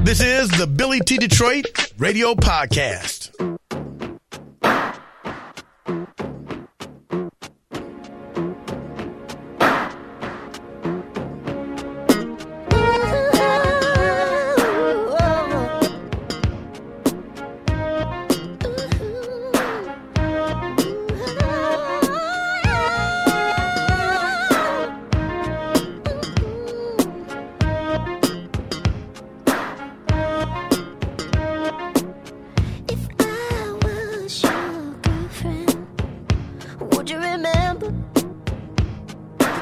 This is the Billy T. Detroit Radio Podcast.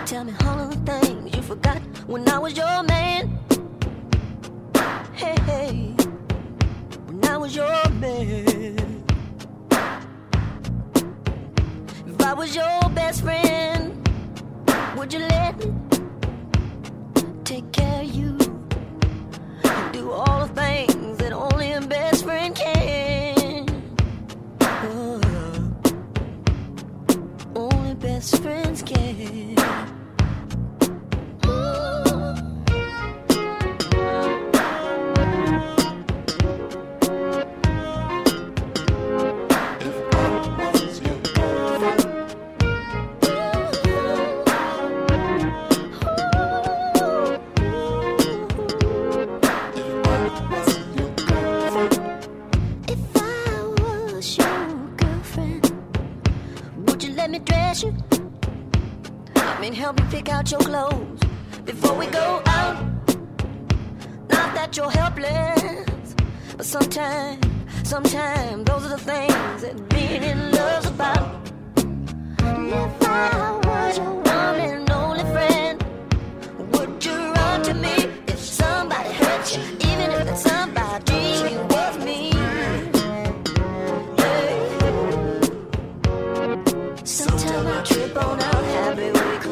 Tell me all of the things you forgot when I was your man. Hey, hey, when I was your man. If I was your best friend, would you let me take care of you and do all the things that only a best friend can? Only best friends can. Help you pick out your clothes before we go out. Not that you're helpless, but sometimes those are the things that being in love's about. And if I was your one and only friend, would you run to me if somebody hurt you, even if that somebody was me? Hey. Sometimes I trip on how happy we could.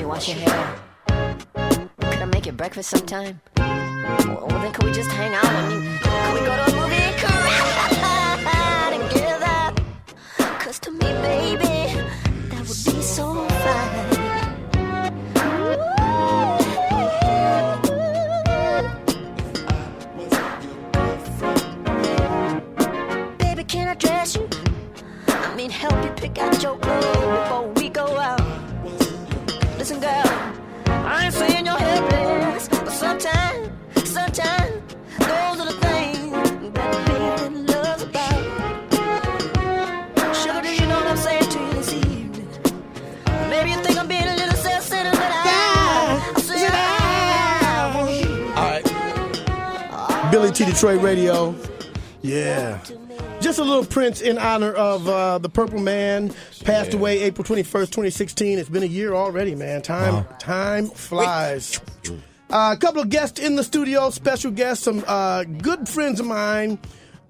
Wash your hair. Could I make you breakfast sometime? Well, then could we just hang out and could we go to a movie and cry together? 'Cause to me, baby, that would be so fine. Baby, can I dress you? I mean, help you pick out your clothes before we go out. Listen, girl, I ain't saying you're helpless, but sometimes, those are the things that being love's about. Sugar, do you know what I'm saying to you this evening? Maybe you think I'm being a little self-centered, but I said I want you. All right. Billy T. Detroit Radio. Yeah. Just a little Prince in honor of the Purple Man. Passed away April 21st, 2016. It's been a year already, man. Time flies. A couple of guests in the studio, special guests, some good friends of mine.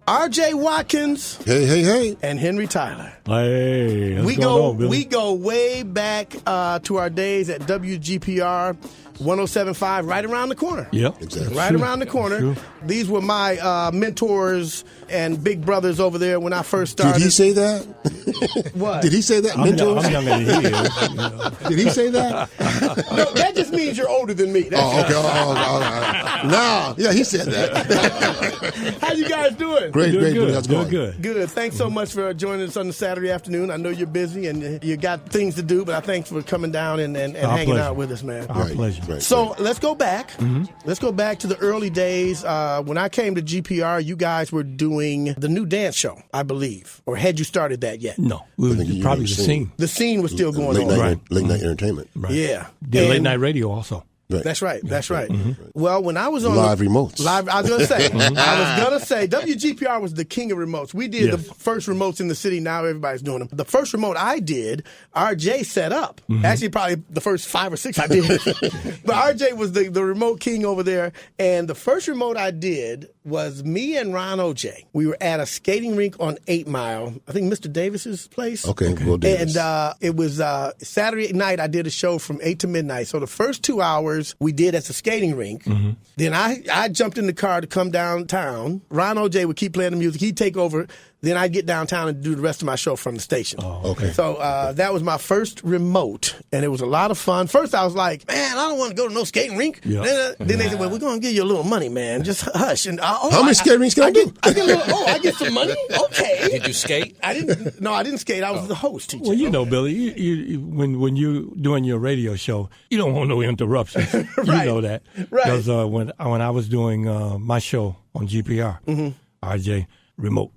R.J. Watkins. Hey. And Henry Tyler. Hey, what's going on, Billy? We go way back to our days at WGPR 107.5, right around the corner. Yep. Exactly. Right around the corner. True. These were my mentors and big brothers over there when I first started. Did he say that? What? Did he say that? Mentors? I'm younger than he is. Did he say that? No, that just means you're older than me. That's Okay. All right. No, yeah, he said that. How you guys doing? Great. Good. How's it going? Good. Thanks so much for joining us on the Saturday afternoon. I know you're busy and you got things to do, but I thanks for coming down and hanging pleasure. out with us, man. Our pleasure. Right. So let's go back. Let's go back to the early days. When I came to GPR, you guys were doing the new dance show, I believe. Or had you started that yet? No, we were think you probably were the the scene. The scene was still going on. Late night entertainment. Right. Yeah. Did And late night radio also. Right. That's right. That's right. Well, when I was on Live remotes. I was going to say, WGPR was the king of remotes. We did the first remotes in the city. Now everybody's doing them. The first remote I did, RJ set up. Actually, probably the first 5 or 6 I did. But RJ was the remote king over there. And the first remote I did was me and Ron OJ. We were at a skating rink on 8 Mile, I think Mr. Davis's place. Okay. Will Davis. And it was Saturday night. I did a show from 8 to midnight. So the first 2 hours we did at the skating rink. Then I jumped in the car to come downtown. Ron OJ would keep playing the music. He'd take over. Then I'd get downtown and do the rest of my show from the station. Oh, okay. So that was my first remote, and it was a lot of fun. First, I was like, man, I don't want to go to no skating rink. Then they said, well, we're going to give you a little money, man. Just hush. And how many skating rinks can I do? I get some money? Okay. Did you skate? I didn't skate. I was the host teacher. Well, you know, Billy, you when you're doing your radio show, you don't want no interruptions. Right. You know that. Right. Because when I was doing my show on GPR, RJ, remote,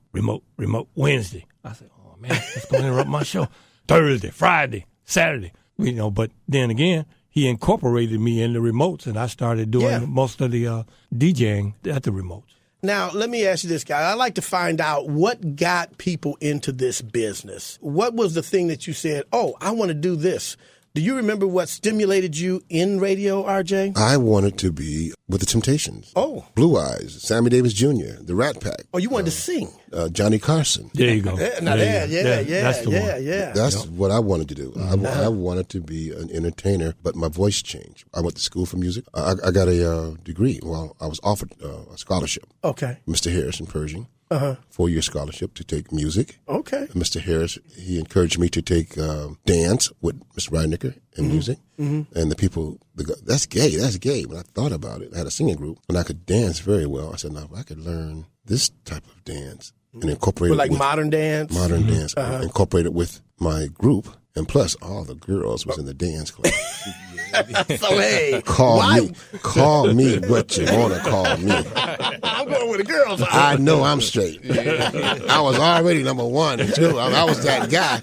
Wednesday. I said, oh, man, that's going to interrupt my show. Thursday, Friday, Saturday. You know, but then again, he incorporated me in the remotes, and I started doing most of the DJing at the remotes. Now, let me ask you this, guy. I'd like to find out what got people into this business. What was the thing that you said, oh, I want to do this? Do you remember what stimulated you in radio, RJ? I wanted to be with the Temptations. Oh. Blue Eyes, Sammy Davis Jr., the Rat Pack. Oh, you wanted to sing? Johnny Carson. There you go. That's the one. That's what I wanted to do. I wanted to be an entertainer, but my voice changed. I went to school for music. I got a degree. Well, I was offered a scholarship. Okay. Mr. Harris in Pershing. 4-year scholarship to take music. Okay. And Mr. Harris, he encouraged me to take dance with Mr. Reinicker and music. And the people, that's gay. When I thought about it, I had a singing group, and I could dance very well. I said, now, if I could learn this type of dance and incorporate it with modern dance? Modern dance. Incorporate it with my group. And plus, all the girls was in the dance club. So, hey, call me what you want to call me. I'm going with the girls. I know I'm straight. I was already number 1 and 2. I was that guy.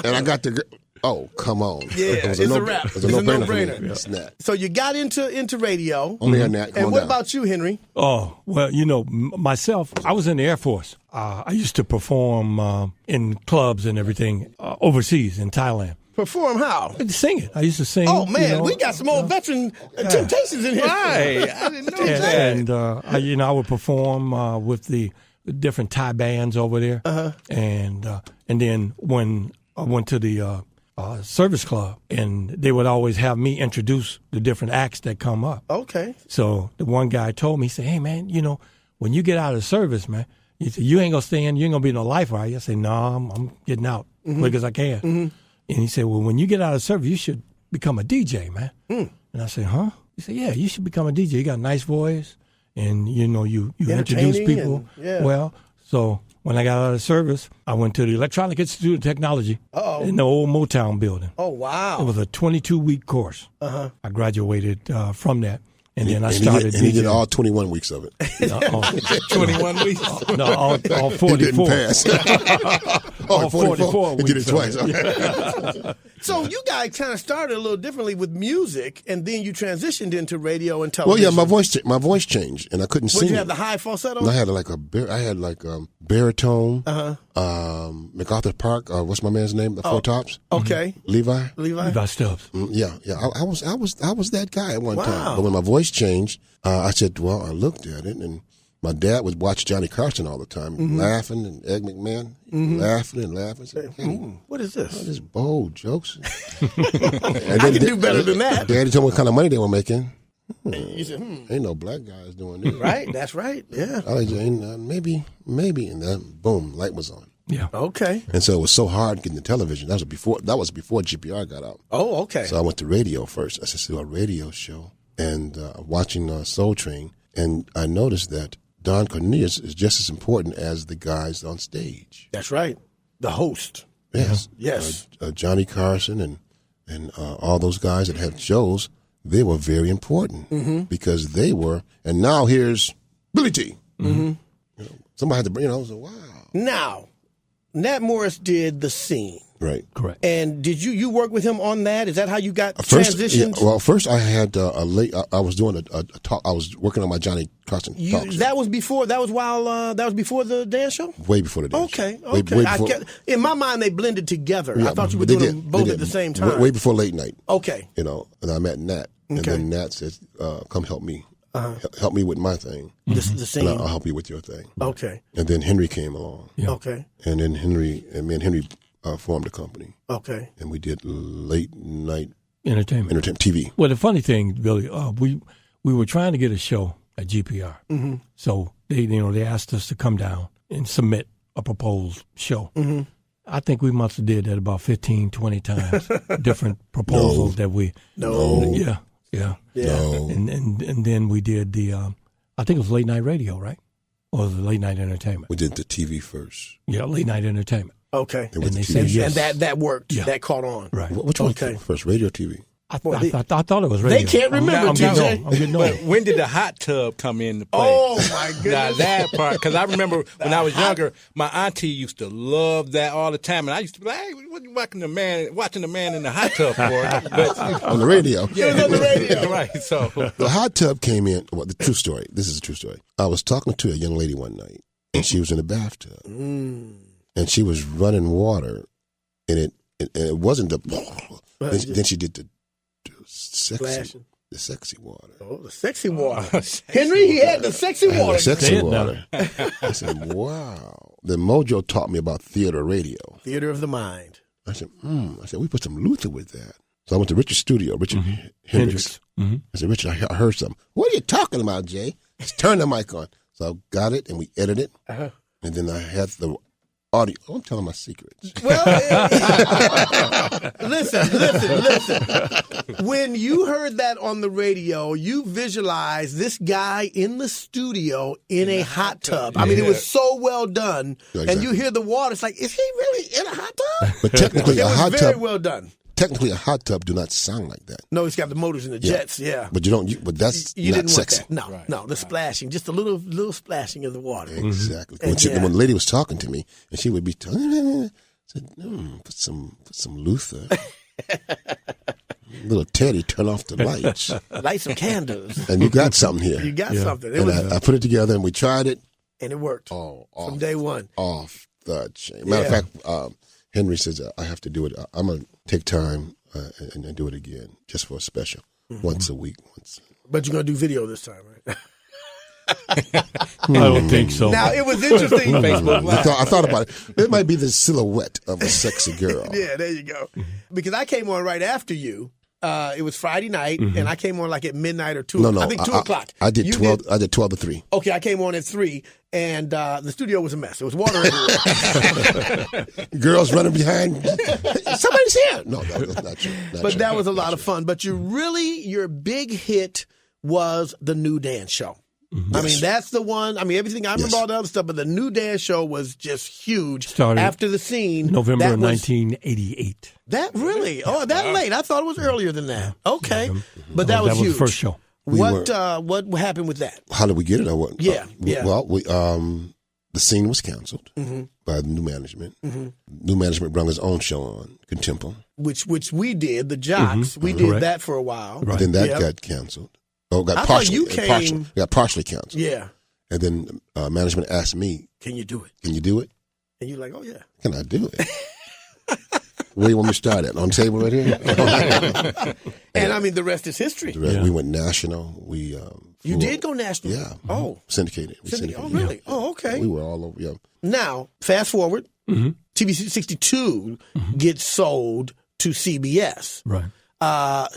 And I got the oh, come on. Yeah, it's a wrap. It's a no-brainer. Snap. So you got into radio. Only on that. And what about you, Henry? Oh, well, you know, myself, I was in the Air Force. I used to perform in clubs and everything overseas in Thailand. Perform how? Singing. I used to sing. Oh, man, you know, we got some old veteran Temptations in here. Right. I didn't know that. And I would perform with the different Thai bands over there. And then when I went to the service club, and they would always have me introduce the different acts that come up. Okay. So the one guy told me, he said, hey, man, you know, when you get out of service, man, he said, you ain't going to stay in, you ain't going to be no lifer, are you? I said, no, I'm getting out quick as I can. And he said, well, when you get out of service, you should become a DJ, man. And I said, huh? He said, yeah, you should become a DJ. You got a nice voice, and, you know, you introduce people. Well, so when I got out of service, I went to the Electronic Institute of Technology in the old Motown building. Oh, wow. It was a 22-week course. I graduated from that. And then I started. And he did all 21 weeks of it. 21 weeks? No, all 44. He didn't pass. all 44 weeks. He did it twice. So you guys kind of started a little differently with music, and then you transitioned into radio and television. Well, yeah, my voice changed, and I couldn't sing. Did you have the high falsetto? And I had baritone. MacArthur Park. What's my man's name? The Four Tops. Okay. Levi Stubbs. Yeah. I was that guy at one time. Wow. But when my voice changed, I said, well, I looked at it, and my dad would watch Johnny Carson all the time, laughing, and Ed McMahon, laughing and laughing. I said, hey, what is this? All this bold jokes. I can do better than that. Daddy told me what kind of money they were making. You said, ain't no black guys doing this. Right, that's right, yeah. I was maybe, and then boom, light was on. Yeah. Okay. And so it was so hard getting the television. That was before GPR got out. Oh, okay. So I went to radio first. I said, a radio show, and watching Soul Train, and I noticed that Don Cornelius is just as important as the guys on stage. That's right. The host. Yes. Yes. Johnny Carson and all those guys that had shows, they were very important because they were. And now here's Billy T. You know, somebody had to bring. So wow. Now, Nat Morris did The Scene. Right. Correct. And did you work with him on that? Is that how you got First, transitioned? yeah, well, first I had a late. I was doing a talk. I was working on my Johnny Carson talk show. That was before. That was while. That was before the dance show. Way before the dance. Okay. show. Okay. Way before, In my mind, they blended together. I thought you were they doing did. them both They at the did. same time. Way before late night. Okay. You know, and I met Nat, and Okay. then Nat says, "Come help me. Help me with my thing, The and same. I'll help you with your thing." Okay. And then Henry came along, Okay. and then me and Henry formed a company, Okay. and we did late night Entertainment. TV. Well, the funny thing, Billy, we were trying to get a show at GPR. Mm-hmm. So they asked us to come down and submit a proposed show. Mm-hmm. I think we must have did that about 15, 20 times, different proposals that we. No. Yeah. Yeah. No. And then we did the, I think it was late night radio, right? Or was it late night entertainment? We did the TV first. Yeah, late night entertainment. Okay. And And with they the said TV. yes. And that worked. Yeah. That caught on. Right. Which one Okay. came first, radio or TV? I Boy, they- thought it was radio. They can't remember, I'm getting TJ. old. I'm getting But old. when did the hot tub come into play? Oh my Now goodness. that part, because I remember when I was younger, my auntie used to love that all the time, and I used to be like, "Hey, what you watching the man in the hot tub for?" But, On the radio. It was on the radio. right? So The hot tub came in. Well, the true story. This is a true story. I was talking to a young lady one night, and she was in the bathtub, and she was running water, and it wasn't the. Then she did the Splashing. sexy water. Oh, the sexy water. Henry, he had the sexy I had water. the sexy Say it water. I said, "Wow." Then Mojo taught me about theater radio. Theater of the mind. I said, I said, we put some Luther with that. So I went to Richard's studio, Richard Hendricks. Mm-hmm. I said, Richard, I heard something. What are you talking about, Jay? Just turn the mic on. So I got it, and we edited it. And then I had the audio. Oh, I'm telling my secrets. Well, listen. When you heard that on the radio, you visualized this guy in the studio in a hot tub. I mean, it was so well done. Yeah, And you exactly. hear the water. It's like, is he really in a hot tub? But technically, It a was hot very tub. well done. Technically, a hot tub do not sound like that. No, it's got the motors and the jets. Yeah. But you don't. But that's You not didn't want sexy. that. No, the splashing, just a little splashing of the water. Exactly. And When the lady was talking to me, and she would be telling, I said, put some Luther. Little Teddy, turn off the lights, Light some candles. and you got something here. You got something. It And was, I put it together, and we tried it. and it worked Oh, from day one. off the chain. Matter Yeah. of fact, Henry says I have to do it. I'm gonna take time and do it again, just for a special, once a week. But you're gonna do video this time, right? I don't think so. Now it was interesting. Facebook Live. I thought about it. It might be the silhouette of a sexy girl. Yeah, there you go. Because I came on right after you. It was Friday night, and I came on like at midnight or 2. No, I think 2 o'clock. I did You 12. I did 12 to 3. Okay, I came on at 3, and the studio was a mess. There was water everywhere. Girls running behind. Somebody's here. No, that's not true. Not But true. that was a lot of fun. But your big hit was the new dance show. I mean, that's the one. I mean, everything. I remember Yes. all the other stuff, but the new dance show was just huge. Started after the scene. November that of was- 1988. That really? Oh, that late? I thought it was earlier than that. Okay, but that was That was huge. the first show. What happened with that? How did we get it? Or what? Yeah, yeah. Well, the scene was canceled by the new management. New management brought his own show on, Contempo. Which we did. The Jocks. We did Correct. that for a while. Right. Then that Yep. got canceled. Oh, got I thought partially. you came- partially canceled. Yeah. And then management asked me, Can you do it? "Can you do it?" And you're like, oh yeah. Can I do it? Where do you want me to start at? On the table right here? And I mean, the rest is history. We went national. We You flew did up- go national. Yeah. Oh. Syndicated. We Oh, syndicated. really? Oh, okay. We were all over. Yeah. Now, fast forward. TV 62 gets sold to CBS. Right.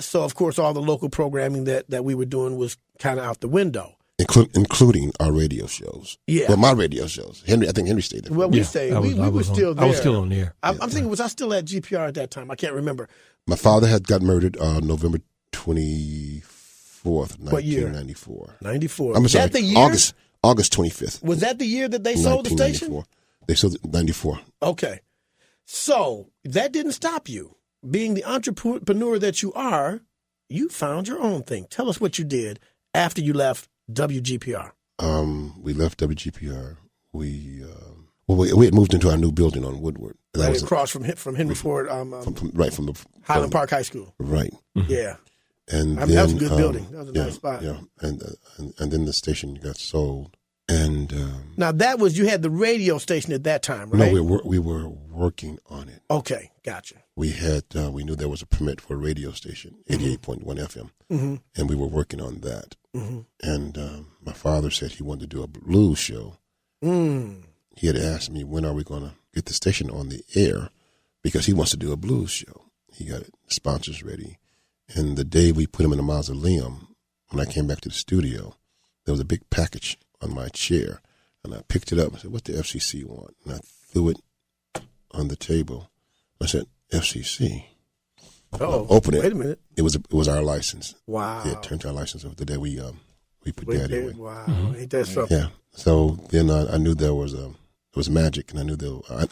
So, of course, all the local programming that we were doing was kind of out the window. Including our radio shows. Yeah. Well, my radio shows. I think Henry stayed there. Well, we Yeah, stayed. I We were was on- still there. I was still on the air. I'm thinking, was I still at GPR at that time? I can't remember. My father had got murdered November 24th, What year? 1994. 94. I'm Was sorry, that the year? August 25th. Was that the year that they sold the station? 1994. They sold it in 94. Okay. So that didn't stop you. Being the entrepreneur that you are, you found your own thing. Tell us what you did after you left WGPR. We left WGPR. We Well, we had moved into our new building on Woodward. And that Right was across from Henry Ford, from the Highland Park High School. Right. Yeah. And I mean, then, that was a good building. That was a nice spot. Yeah, and then the station got sold. And now that was, you had the radio station at that time, right? no, we were working on it. Okay, gotcha. We had we knew there was a permit for a radio station, 88.1 FM, and we were working on that. And my father said he wanted to do a blues show. He had asked me, when are we going to get the station on the air, because he wants to do a blues show. He got sponsors ready. And the day we put him in the mausoleum, when I came back to the studio, there was a big package on my chair, and I picked it up and said, "What the FCC want?" And I threw it on the table. I said, "FCC." Open it. Wait a minute. It was our license. Wow. They had turned our license over the day we put Daddy away. Wow. Ain't that something? Yeah. So then I knew there was magic, and I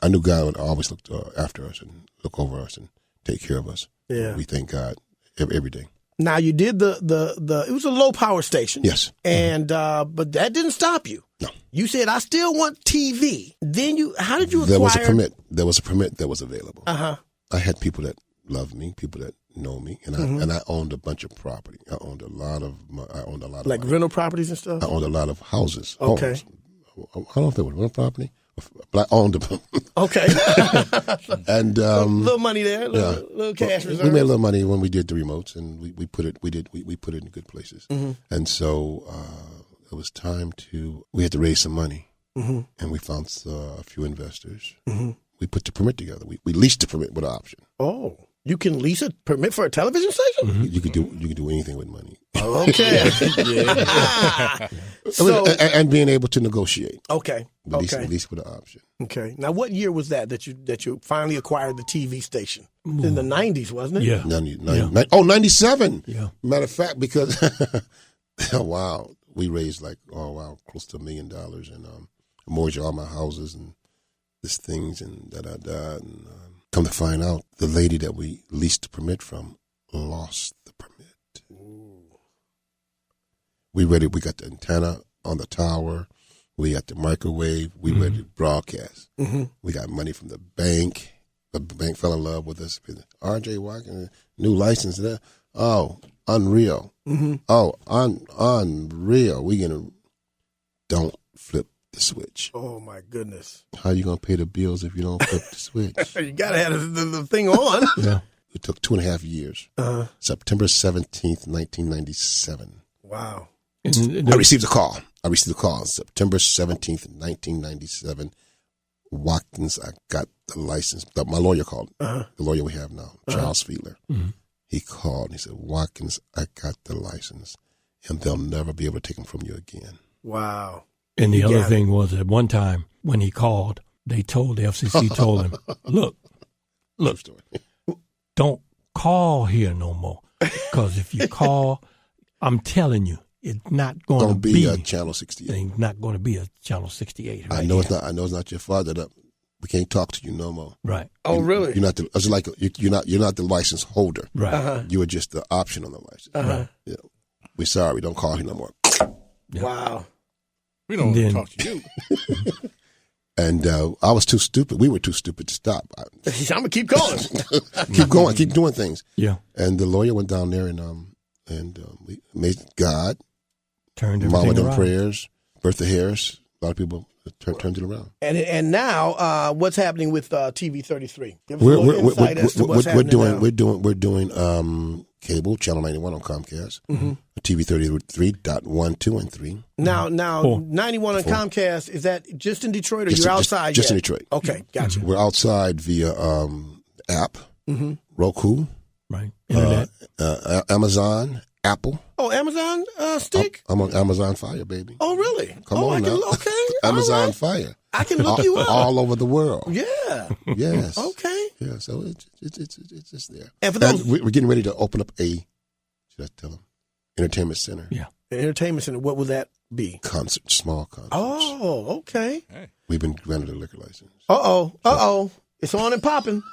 knew God would always look after us and look over us and take care of us. Yeah. We thank God every day. Now you did the it was a low power station. Yes. And but that didn't stop you. No. You said, I still want TV. Then how did you acquire? There was a permit. There was a permit that was available. Uh-huh. I had people that loved me, people that know me, and I owned a bunch of property. I owned a lot of like money. rental properties and stuff? I owned a lot of houses. Okay. Homes. I don't know if they were rental property, but I owned them. Okay. And little money there, little cash reserve. we made a little money when we did the remotes, and we put it in good places. And so it was time we had to raise some money, and we found a few investors. We put the permit together. We leased the permit with an option. Oh, you can lease a permit for a television station? You could do anything with money. Okay. So, and being able to negotiate. okay. At least with an option. Okay. Now, what year was that you finally acquired the TV station? In the 90s, wasn't it? Yeah. 97. Yeah. Matter of fact, because wow, we raised close to $1 million and mortgaged all my houses and these things and da. And come to find out, the lady that we leased the permit from lost the permit. We got the antenna on the tower. We got the microwave. We ready to broadcast. We got money from the bank. The bank fell in love with us. R.J. Watkins, new license there. Oh, unreal. Oh, unreal. Don't flip the switch. Oh, my goodness. How you going to pay the bills if you don't flip the switch? You got to have the thing on. Yeah. It took 2.5 years. September 17th, 1997. Wow. I received a call. September 17th, 1997. Watkins, I got the license. My lawyer called. The lawyer we have now, Charles Fiedler. He called and he said, "Watkins, I got the license, and they'll never be able to take them from you again." Wow. And the other thing was, at one time when he called, the FCC told him, look, don't call here no more, because if you call, I'm telling you, it's not going to be a Channel 68. It's not going to be a Channel 68. Right I know here. it's not. I know it's not your father. We can't talk to you no more. Right. Oh, really? You're not. It's like you're not the license holder. Right. You are just the option on the license. Right. Yeah. We're sorry. Don't call him no more. Yeah. Wow. We don't want to talk to you. And I was too stupid. We were too stupid to stop. I'm gonna keep going. Keep going. Keep doing things. Yeah. And the lawyer went down there and we made God. Turned everything Mama done around. prayers. Bertha Harris. A lot of people turned it around. And now, what's happening with TV 33? Give us a little insight as to what's happening now. We're doing cable, Channel 91 on Comcast, TV 33.12 and 3. Now, 91 on Comcast, is that just in Detroit, or you're outside Just yet? in Detroit. Okay, gotcha. We're outside via app, Roku, Right. Internet. Amazon, Apple. Oh, Amazon stick? I'm on Amazon Fire, baby. Oh, really? Come on now. Okay. Amazon all right. Fire. I can look you up. All over the world. Yeah. Yes. Okay. Yeah, so it's just there. And for those, we're getting ready to open up should I tell them, entertainment center. Yeah. an entertainment center, what will that be? Small concerts. Oh, okay. We've been granted a liquor license. Uh-oh. It's on and popping.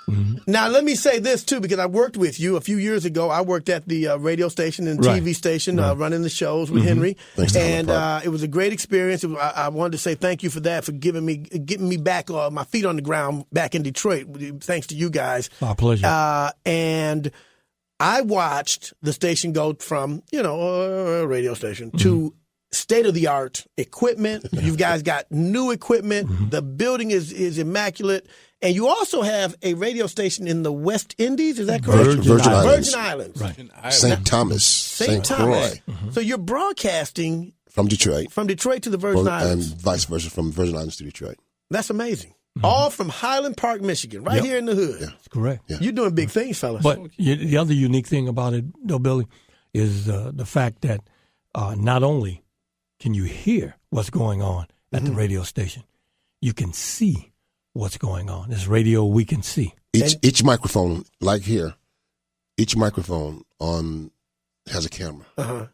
Now, let me say this, too, because I worked with you a few years ago. I worked at the radio station and TV station running the shows with Henry. Thanks, and it was a great experience. I wanted to say thank you for that, for getting me back, my feet on the ground back in Detroit, thanks to you guys. Our pleasure. And I watched the station go from, a radio station to state-of-the-art equipment. You guys got new equipment. The building is immaculate. And you also have a radio station in the West Indies, is that correct? Virgin Islands. Virgin Islands. Right. St. Thomas. St. Croix. So you're broadcasting From Detroit. to the Virgin Islands. And vice versa, from Virgin Islands to Detroit. That's amazing. All from Highland Park, Michigan, right here in the hood. Yeah. That's correct. Yeah. You're doing big things, fellas. But the other unique thing about it, though, Billy, is the fact that not only can you hear what's going on at the radio station, you can see what's going on. This radio we can see. Each microphone, like here, each microphone has a camera.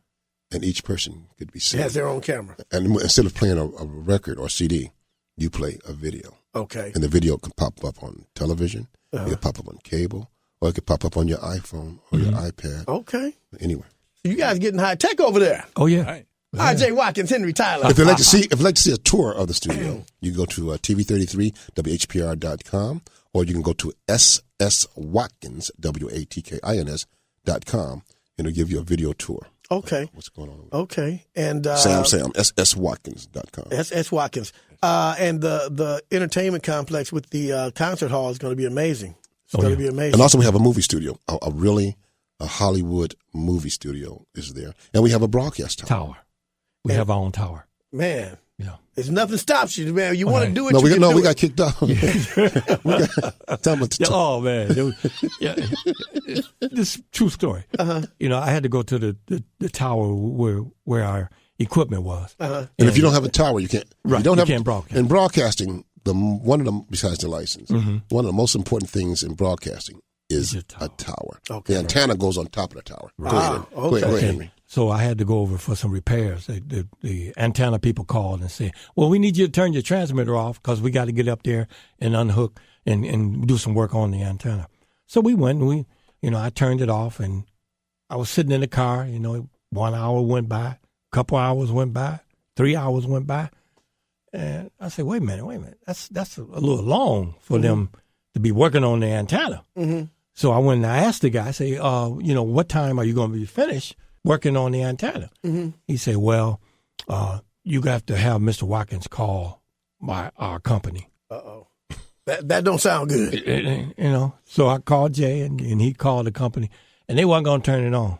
And each person could be seen. It has their own camera. And instead of playing a record or CD, you play a video. Okay. And the video can pop up on television, it can pop up on cable, or it could pop up on your iPhone or your iPad. Okay. Anywhere. So you guys getting high tech over there. Oh, yeah. Right. R.J. Watkins, Henry Tyler. If you'd like to see a tour of the studio, you go to TV33WHPR.com, or you can go to sswatkins, WATKINS.com, and it'll give you a video tour. Okay. What's going on? Okay. And Sam, sswatkins.com. S. Watkins. And the entertainment complex with the concert hall is going to be amazing. It's going to be amazing. And also we have a movie studio, a Hollywood movie studio is there. And we have a broadcast tower. We have our own tower. Man. Yeah. There's nothing stops you, man. You want to do it, we got kicked out. Oh, man. This is a true story. I had to go to the tower where our equipment was. And if you don't have a tower, you can't. Right, you can't broadcast. In broadcasting, one of them, besides the license, one of the most important things in broadcasting is a tower. Okay. The antenna goes on top of the tower. Right. Go ahead, Henry. So I had to go over for some repairs. The antenna people called and said, well, we need you to turn your transmitter off because we got to get up there and unhook and do some work on the antenna. So we went and I turned it off, and I was sitting in the car. 1 hour went by, a couple hours went by, 3 hours went by. And I said, wait a minute. That's a little long for them to be working on the antenna. So I went and I asked the guy, I say, what time are you going to be finished working on the antenna? He said, well, you have to have Mr. Watkins call our company. Uh-oh. That don't sound good. So I called Jay, and he called the company, and they weren't going to turn it on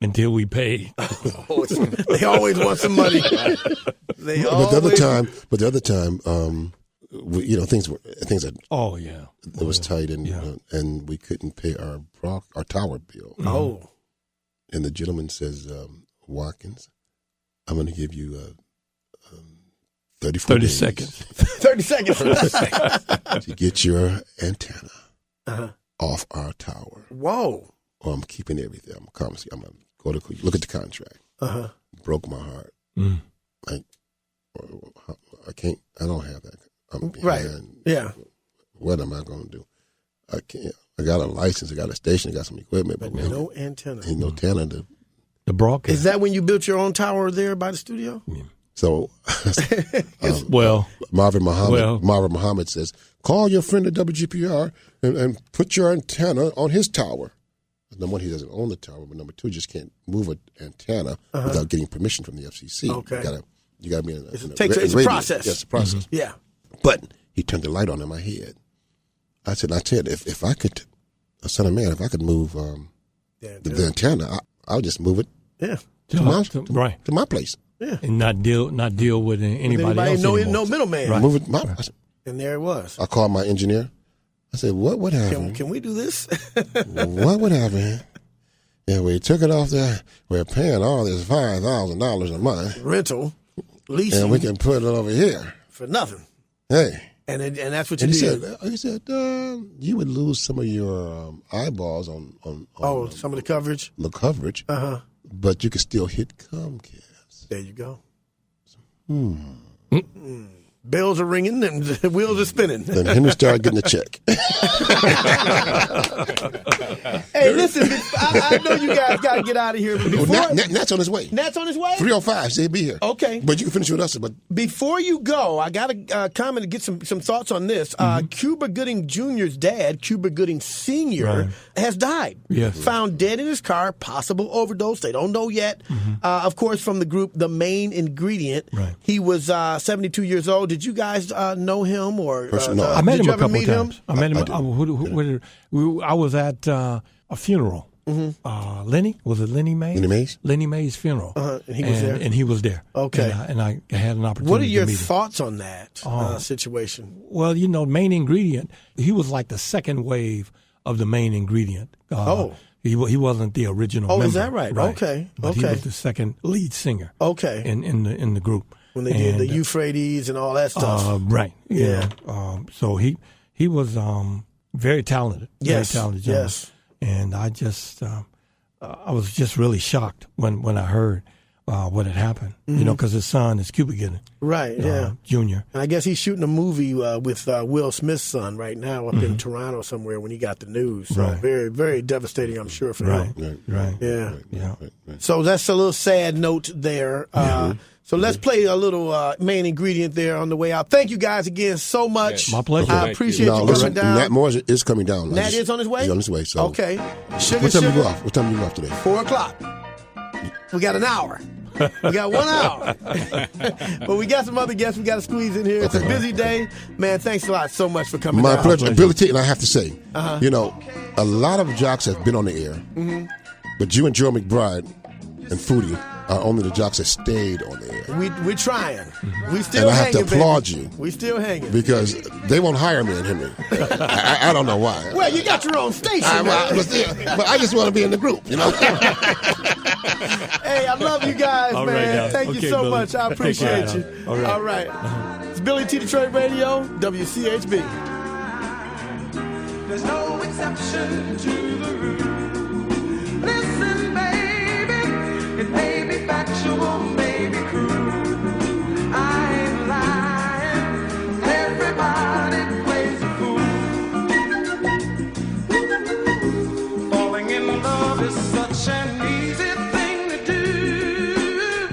until we paid. They always want some money. But the other time, things that it was tight, and we couldn't pay our tower bill. Oh. And the gentleman says, Watkins, I'm going to give you 30 seconds. 30 seconds. to get your antenna off our tower. Whoa. Or I'm keeping everything. I'm going to go to look at the contract. Broke my heart. I can't. I don't have that. I'm behind. Right. Yeah. What am I going to do? I can't. I got a license. I got a station. I got some equipment. But no antenna. Ain't no antenna. The broadcast. Is that when you built your own tower there by the studio? Yeah. So, Marvin Well. Muhammad says, call your friend at WGPR and put your antenna on his tower. Number one, he doesn't own the tower, but number two, just can't move an antenna without getting permission from the FCC. Okay. You got to be in a it's a process. Yes, it's a process. Yeah. But he turned the light on in my head. I said, if I could, son of man, if I could move the antenna, I'll just move it to my place. Yeah. And not deal with anybody else no anymore. No middleman. Right. Move it. And there it was. I called my engineer. I said, what would happen? Can we do this? What would happen if we took it off there? We're paying all this $5,000 a month. Rental, leasing. And we can put it over here. For nothing. Hey. And that's what you did. He said, you would lose some of your eyeballs on some of the coverage? The coverage. But you could still hit Comcast. There you go. bells are ringing and wheels are spinning. Then Henry started getting a check. Hey, listen, I know you guys got to get out of here. But before, Nat's on his way. Nat's on his way? 3:05, so he'll be here. Okay. But you can finish with us. But Before you go, I got to comment and get some thoughts on this. Cuba Gooding Jr.'s dad, Cuba Gooding Sr., has died. Yes. Found dead in his car, possible overdose. They don't know yet. Of course, from the group The Main Ingredient. Right. He was 72 years old. Did you guys know him? Or No. I met did him you a ever couple meet times. him? I met him. I I was at a funeral. Lenny, was it Lenny Mays? Lenny Mays? Lenny Mays' funeral. And he was there? And he was there. Okay. And I had an opportunity What are your to meet him. thoughts on that situation? Well, Main Ingredient, he was like the second wave of the Main Ingredient. He wasn't the original member. Is that right? Okay. But he was the second lead singer. Okay. In the group. When they did the Euphrates and all that stuff. Right. Yeah. So he was very talented. Yes. Very talented gentleman. Yes. And I just I was just really shocked when I heard what had happened. Because his son is Cuba Gooding. Right, yeah. Junior. And I guess he's shooting a movie with Will Smith's son right now up in Toronto somewhere when he got the news. So Right. very, very devastating, I'm sure, for him. Right. Yeah. Yeah. So that's a little sad note there. So let's play a little Main Ingredient there on the way out. Thank you guys again so much. Yes. My pleasure. I appreciate you coming listen, down. Nat Moore is coming down. Nat is on his way? He's on his way. So Okay. Sugar, What time you sugar, go off? What time you go off today? 4 o'clock. We got an hour. We got 1 hour. But we got some other guests we got to squeeze in here. It's a busy day. Man, thanks a lot so much for coming My down. pleasure. Billy T, and I have to say, a lot of jocks have been on the air, but you and Joe McBride and Foodie are only the jocks that stayed on the air. We're trying. We still And I have hanging, to applaud baby. you. We still hanging. Because they won't hire me and Henry. I don't know why. Well, you got your own station. But I just want to be in the group, Hey, I love you guys, All man. right, now. Thank you Okay, so Billy. much. I appreciate you. All right. It's Billy T. Detroit Radio, WCHB. There's no exception to the rule. Listen, baby, it may be factual, may be cruel. I ain't lying. Everybody plays a fool. Falling in love is such an easy thing to do,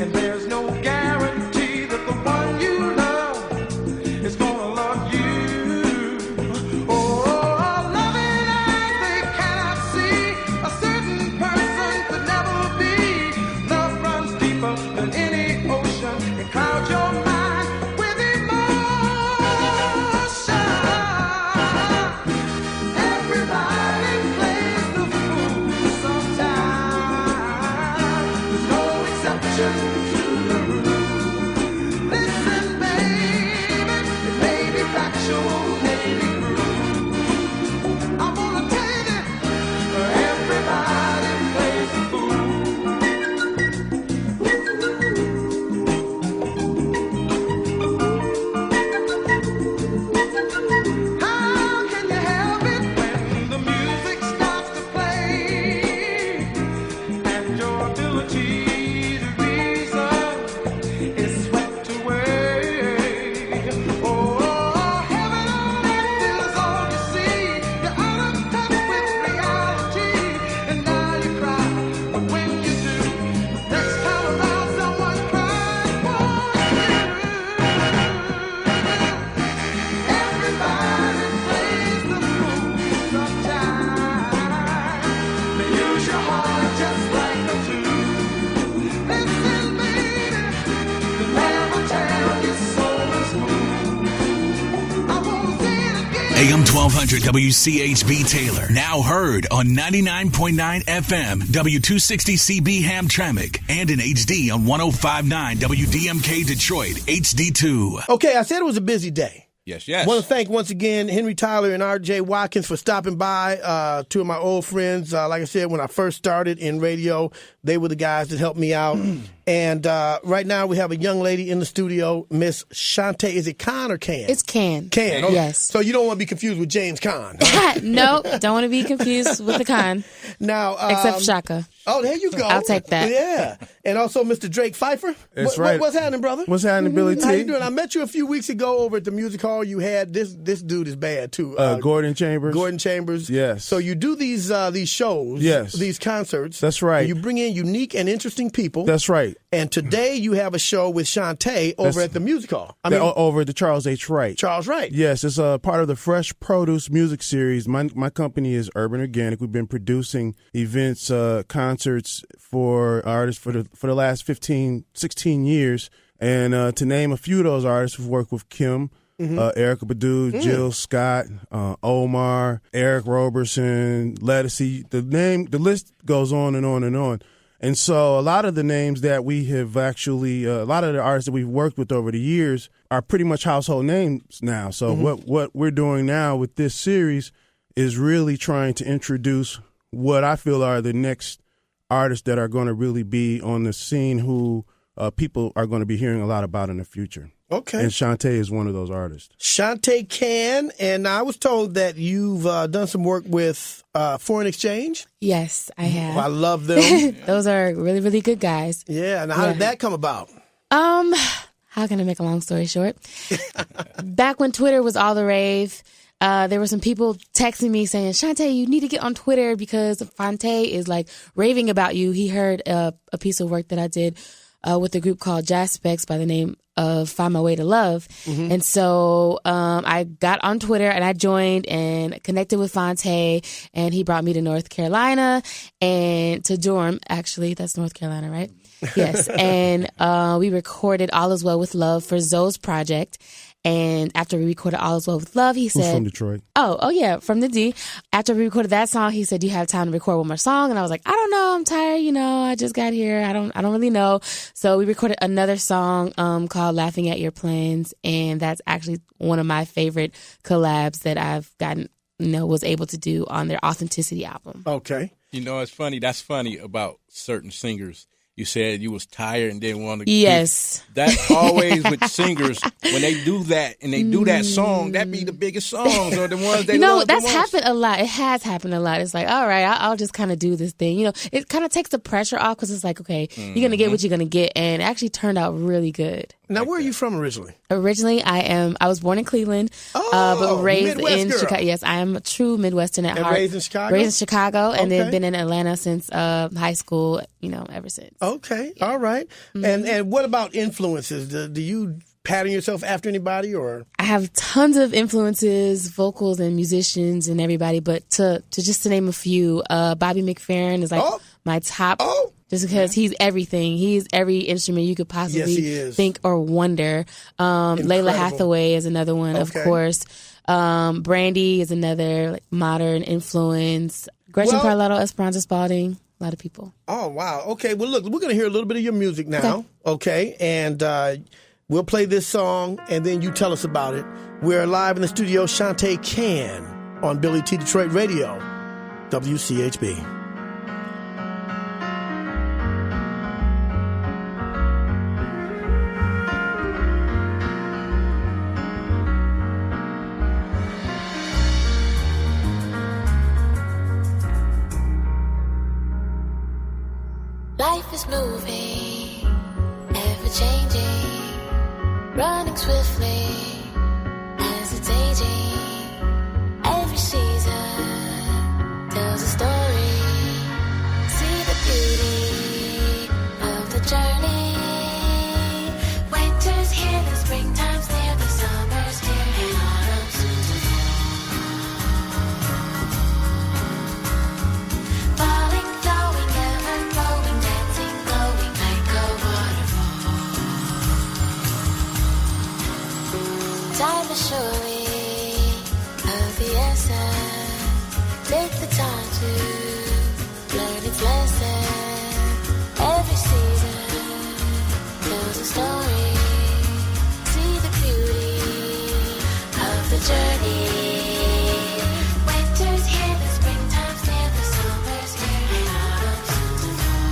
and there's no guarantee that the one you love is gonna love you. Cloud your mind with emotion. Everybody plays the fool sometimes. There's no exception to the rule. Listen, baby, it may be factual, may be cruel. I wanna tell you that everybody plays the fool. AM 1200 WCHB Taylor. Now heard on 99.9 FM, W260CB Hamtramck, and in HD on 105.9 WDMK Detroit, HD2. Okay, I said it was a busy day. Yes. I want to thank once again Henry Tyler and R.J. Watkins for stopping by. Two of my old friends. Like I said, when I first started in radio, they were the guys that helped me out. And right now we have a young lady in the studio, Miss Shantae. Is it Khan or Can? It's Can. Can. Okay. Yes. So you don't want to be confused with James Khan. No, don't want to be confused with the Khan. Now, Except Shaka. Oh, there you go. I'll take that. Yeah. And also Mr. Drake Pfeiffer. That's right. What's happening, brother? What's happening, Billy T? How you doing? I met you a few weeks ago over at the music hall. You had this dude is bad too. Gordon Chambers. Gordon Chambers. Yes. So you do these shows. Yes. These concerts. That's right. And you bring in unique and interesting people. That's right. And today you have a show with Shantae over at the music hall. Over at the Charles H. Wright. Charles Wright. Yes, it's a part of the Fresh Produce music series. My company is Urban Organic. We've been producing events, concerts for artists for the last 15, 16 years. And to name a few of those artists, we've worked with Kim, Erykah Badu, Jill Scott, Omar, Eric Roberson, Lettucey. The list goes on and on and on. And so a lot of the names that we have actually, a lot of the artists that we've worked with over the years are pretty much household names now. So what we're doing now with this series is really trying to introduce what I feel are the next artists that are going to really be on the scene who people are going to be hearing a lot about in the future. Okay. And Shantae is one of those artists. Shantae Can, and I was told that you've done some work with Foreign Exchange. Yes, I have. I love them. Those are really, really good guys. Yeah, and how did that come about? How can I make a long story short? Back when Twitter was all the rave, there were some people texting me saying, Shantae, you need to get on Twitter because Fonte is like raving about you. He heard a piece of work that I did with a group called Jazz Specs by the name of Find My Way to Love. And so I got on Twitter and I joined and connected with Fonte, and he brought me to North Carolina and to Durham. Actually, that's North Carolina, right? Yes. And we recorded All Is Well with Love for Zoe's project. And after we recorded All Is Well with Love, he said... Who's from Detroit? Oh yeah, from the D. After we recorded that song, he said, do you have time to record one more song? And I was like, I don't know, I'm tired, I just got here. I don't really know. So we recorded another song called Laughing at Your Plans. And that's actually one of my favorite collabs that I've gotten, was able to do on their Authenticity album. Okay. It's funny. That's funny about certain singers. You said you was tired and didn't want to. Yes. That's always with singers. When they do that and they do that song, that be the biggest songs or the ones they love the that's most. happened a lot. It has happened a lot. It's like, all right, I'll just kind of do this thing. It kind of takes the pressure off because it's like, okay, you're going to get what you're going to get. And it actually turned out really good. Now, where are you from originally? Originally, I was born in Cleveland, but raised Midwest in girl. Chicago. Yes, I am a true Midwestern at And heart. raised in Chicago? Raised in Chicago, and Okay. then been in Atlanta since high school, ever since. Okay. All right. And what about influences? Do you pattern yourself after anybody or? I have tons of influences, vocals and musicians and everybody, but to name a few, Bobby McFerrin is like my top. Just because he's everything. He's every instrument you could possibly think or wonder. Layla Hathaway is another one, of course. Brandy is another modern influence. Gretchen Parlato, Esperanza Spalding, a lot of people. Oh, wow. Okay, well, look, we're going to hear a little bit of your music now, okay? And we'll play this song, and then you tell us about it. We're live in the studio, Shantae Can, on Billy T. Detroit Radio, WCHB. Life is moving, ever changing, running swiftly as it's aging. Every season tells a story. See the beauty of the journey. Winter's here, the springtime's near, the summer's here, and autumn's soon to fall. Falling, flowing, ever growing, dancing, glowing like a waterfall. Time is surely of the essence. Take the time to learn its lesson. Every season tells a story. See the beauty of the journey. Winter's here, the springtime's near, the summer's here, and autumn's soon to fall.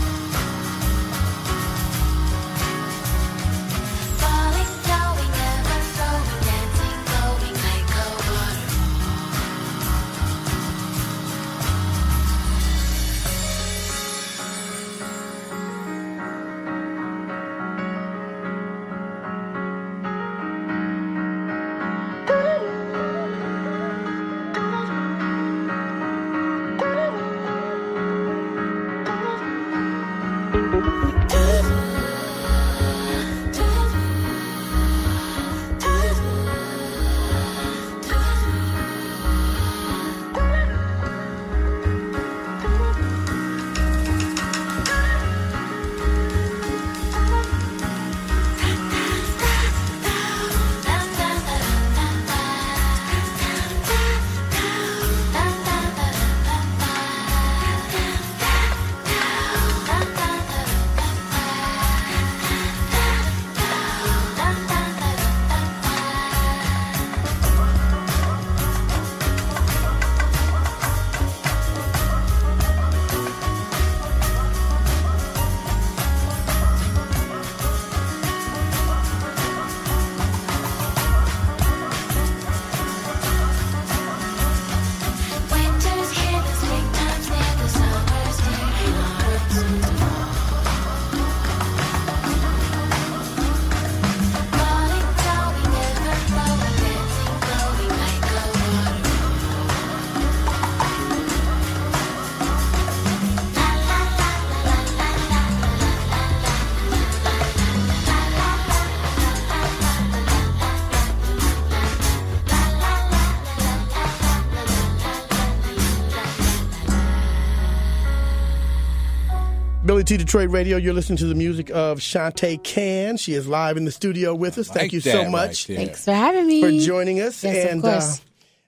Billy T Detroit Radio. You're listening to the music of Shantae Can. She is live in the studio with us. Thank you so much Thanks for having me. for joining us. Yes, and of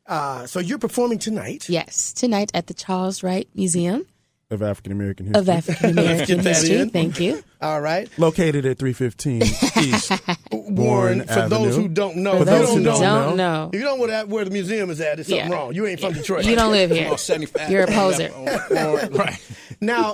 course. So you're performing tonight. Yes, tonight at the Charles Wright Museum Of African American history. of African American that History. in. Thank you. All right. Located at 315 East Warren, for those who don't know. For if you those who don't don't know, If you don't know where the museum is at, it's something Yeah. wrong. You ain't from Detroit. you don't live here. On 75. You're a poser. Right. Now,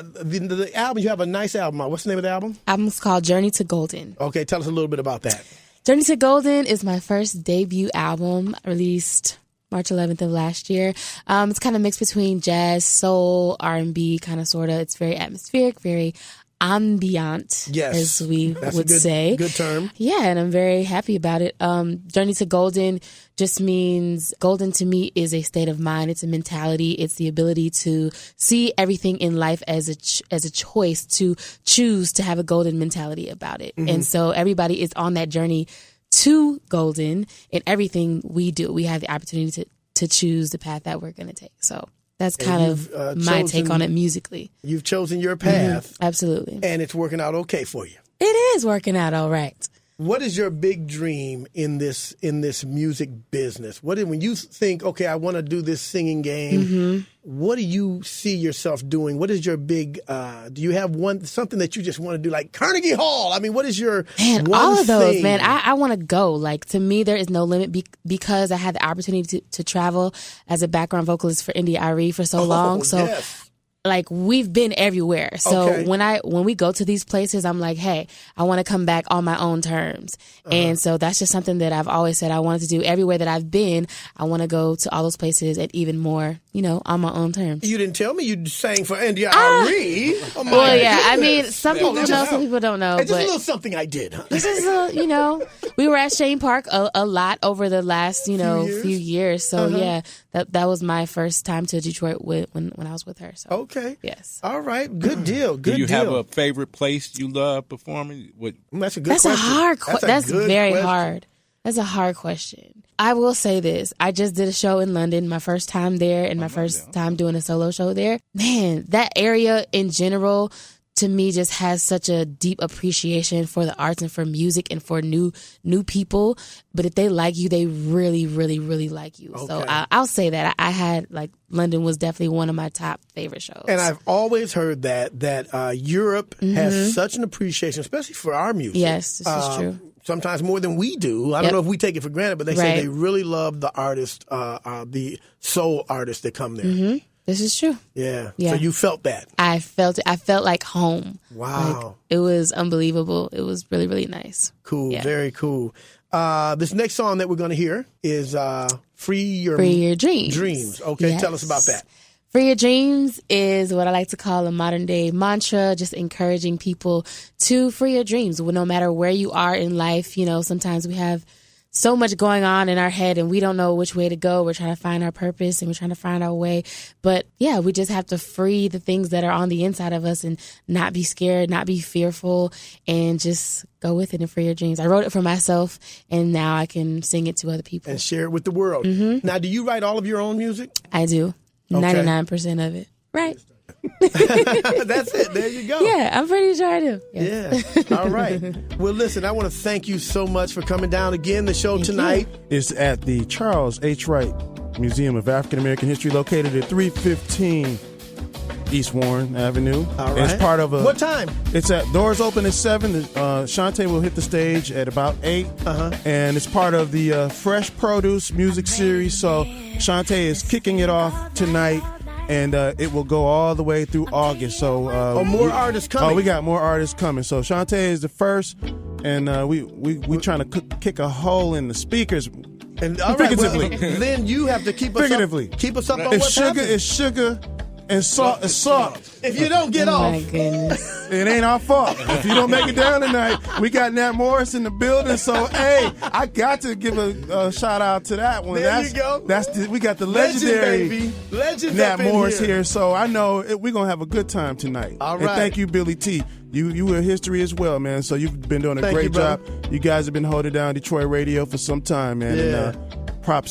the album, you have a nice album. What's the name of the album? Album's called Journey to Golden. Okay, tell us a little bit about that. Journey to Golden is my first debut album, released March 11th of last year. It's kind of mixed between jazz, soul, R&B, kind of, sort of. It's very atmospheric, very ambient, Yes. as we That's would a good, say. good term. Yeah, and I'm very happy about it. Journey to Golden just means golden to me is a state of mind. It's a mentality. It's the ability to see everything in life as a choice, to choose to have a golden mentality about it. Mm-hmm. And so everybody is on that journey to golden in everything we do. We have the opportunity to choose the path that we're going to take. So that's kind you've, of my take on it musically. You've chosen your path, Absolutely. and it's working out okay for you. It is working out all right. What is your big dream in this music business? When you think, okay, I want to do this singing game, what do you see yourself doing? What is your big? Do you have something that you just want to do, like Carnegie Hall? I mean, what is your one all of those, thing? man. I want to go. Like, to me, there is no limit because I had the opportunity to travel as a background vocalist for India Arie for so long. So. Yes. Like, we've been everywhere. So Okay. when we go to these places, I'm like, hey, I want to come back on my own terms. And so that's just something that I've always said I wanted to do. Everywhere that I've been, I want to go to all those places and even more, on my own terms. You didn't tell me you sang for India Arie. Oh, my Well, yeah, I goodness. mean, some people know, some people don't know. Hey, just but a little something I did. Huh? this is we were at Shane Park a lot over the last, few years. So yeah, that was my first time to Detroit when I was with her. So Okay. yes. All right. Good deal. Good Do you deal. have a favorite place you love performing? That's a good That's question. a hard That's good very question. hard. That's a hard question. I will say this. I just did a show in London, my first time there and my first time doing a solo show there. Man, that area in general to me just has such a deep appreciation for the arts and for music and for new people. But if they like you, they really, really, really like you. So Okay. I'll say that. I had, London was definitely one of my top favorite shows. And I've always heard that Europe has such an appreciation, especially for our music. Yes, this is true. Sometimes more than we do. I don't Yep. know if we take it for granted, but they say Right. they really love the artists, the soul artists that come there. This is true. Yeah. Yeah. So you felt that. I felt it. I felt like home. Wow. Like, it was unbelievable. It was really, really nice. Cool. Yeah. Very cool. This next song that we're going to hear is Free Your Dreams. Dreams. Okay. Yes. Tell us about that. Free Your Dreams is what I like to call a modern day mantra, just encouraging people to free your dreams. Well, no matter where you are in life, sometimes we have so much going on in our head and we don't know which way to go. We're trying to find our purpose and we're trying to find our way. But yeah, we just have to free the things that are on the inside of us and not be scared, not be fearful, and just go with it and free your dreams. I wrote it for myself and now I can sing it to other people. And share it with the world. Now, do you write all of your own music? I do. Okay. 99% of it. Right. That's it. There you go. Yeah, I'm pretty sure I do. Yes. Yeah. All right. Well, listen, I want to thank you so much for coming down again. The show tonight. It's at the Charles H. Wright Museum of African American History, located at 315 East Warren Avenue. All right. It's part of What time? It's at doors open at 7. Shantae will hit the stage at about 8. And it's part of the Fresh Produce music series. So Shantae is kicking it off tonight. And it will go all the way through August. So more artists coming. Oh, we got more artists coming. So Shantae is the first, and we trying to kick a hole in the speakers. And all right, figuratively. well, then you have to keep us Figuratively. up. Keep us up on It's what's sugar. happening. It's sugar, and salt is salt. If you don't get Oh off, my goodness. It ain't our fault. If you don't make it down tonight, we got Nat Morris in the building. So, hey, I got to give a shout out to that one. There you go. We got the legend, legendary baby. Legends Nat up in Morris here. here. So I know we're going to have a good time tonight. All And right. thank you, Billy T. You were history as well, man. So you've been doing a Thank great you, brother. job. You guys have been holding down Detroit radio for some time, man. Yeah. And, props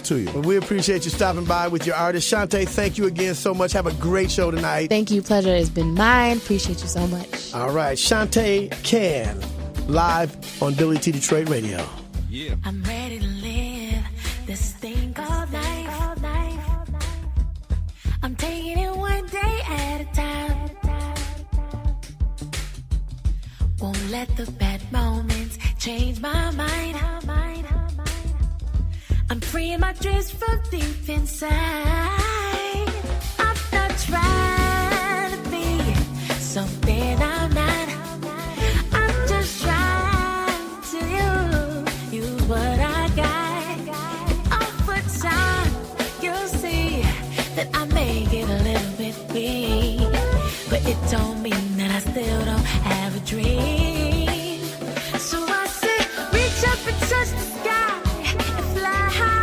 to you. Well, we appreciate you stopping by with your artist. Shantae, thank you again so much. Have a great show tonight. Thank you. Pleasure has been mine. Appreciate you so much. All right. Shantae Can, live on Billy T. Detroit Radio. Yeah. I'm ready to live this thing called life. I'm taking it one day at a time. Won't let the bad moments change my mind. I'm freeing my dreams from deep inside. I'm not trying to be something I'm not. I'm just trying to use what I got. And over time, you'll see that I may get a little bit weak, but it don't mean that I still don't have a dream. So I say, reach up and touch the sky and fly high.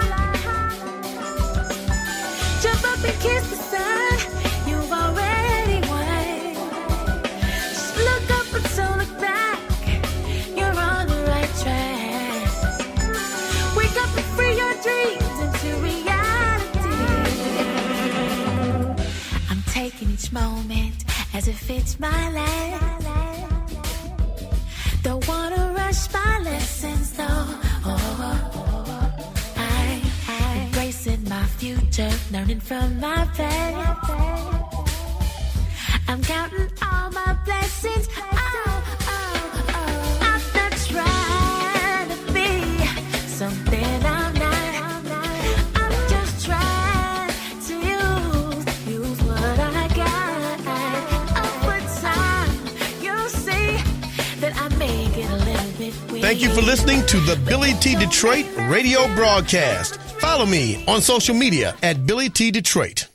Jump up and kiss the sun. You've already won. Just look up and don't look back. You're on the right track. Wake up and free your dreams into reality. I'm taking each moment as if it's my last. Don't wanna rush my lessons, though. I'm embracing my future, learning from my past. I'm counting all my blessings. I'm not trying to be something I'm not. I'm just trying to use what I got. Over time, you'll see that I may get a little bit weak. Thank you for listening to the Billy T. Detroit radio broadcast. Follow me on social media at Billy T. Detroit.